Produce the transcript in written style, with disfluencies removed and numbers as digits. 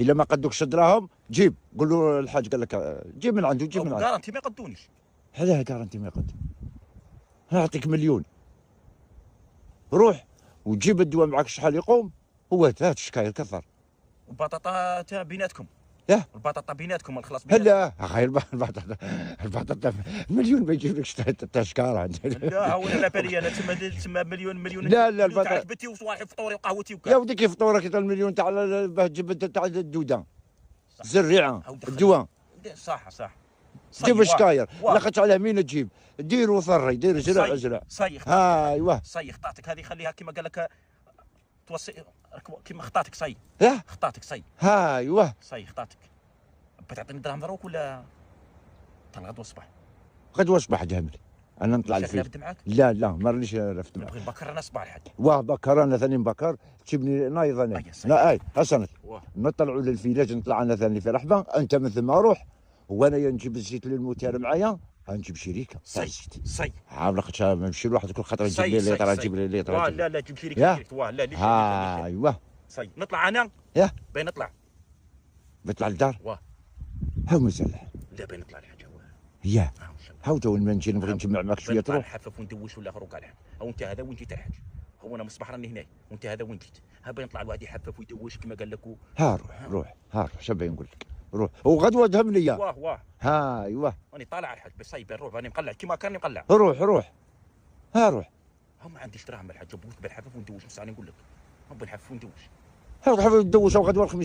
الا ما قدوكش الدراهم جيب، قول له الحاج قال لك جيب من عنده، جيب من عنده. كارنتي ما يقدونيش. هذا كارنتي ما يقد. نعطيك مليون، روح وجيب الدواء معك شحال يقوم، هو هات الشكاير كثر. البطاطا تاع بيناتكم. ياه البطاطا بيناتكم الخلاص بيناتكم. لا اخي البطاطا مليون ما يجيبلكش تاع شكاره. لا هو لا بالي انا تسمى مليون. لا البطاطا البطاطا جبتي وصواحي فطوري وقهوتي يا وكاع. ودي كيف فطورك المليون تاع باه تجيب تاع الدوده الزريعه الدواء. صح جيب الشكاير لقيت عليه مين تجيب، ديروا ثري دير زرع. صي ها ايوه صي خطاتك هذه خليها كما قال لك توصي كما خطاتك صي. ياه خطاتك صي. ها ايوه صي خطاتك. بتعطيني دراهم دروك ولا تنغدوا الصباح؟ غدوه صباح جامل انا نطلع الفيل الفيل. معاك؟ لا ما رانيش رفت معاك. نبغي نبكر انا صباح الحد. واه بكر انا ثاني مبكر تجيبني نايض انا. لا حسنت نطلعوا للفيلاج نطلع انا ثاني في رحبه، انت من ثم روح وانا نجيب الزيت للموتير معايا، غنجيب شريكه صي عامل لقيت نمشي لواحد كل خطره يجيب لي ليطره يجيب لي ليطره. لا جيب شريكه واه لا ليش ايوه صي نطلع انا ياه باين نطلع بطلع للدار واه ها مسلح لا باين نطلع الحاجه واه ياه هاو تو ما نجي نبغي نجمع معك شويه تروح نحفف وندوش ولا خروج على او انت هذا وين جيت الحاج، هو انا مصباح راني هنا وانت هذا وين جيت، ها باين يطلع الواحد يحفف ويدوش كما قال لك ها روح شباب نقول لك روح وغدوه دهم ليا واه ها ايوه راني طالع الحاج بس صايب نروح راني مقلع كيما كاني مقلع. روح ها روح ها ما عنديش دراهم الحاج بوك بالحفف وندوش بصح راني نقول لك ها بنحفف وندوش. ها تحب تدوش غدوه الخميس.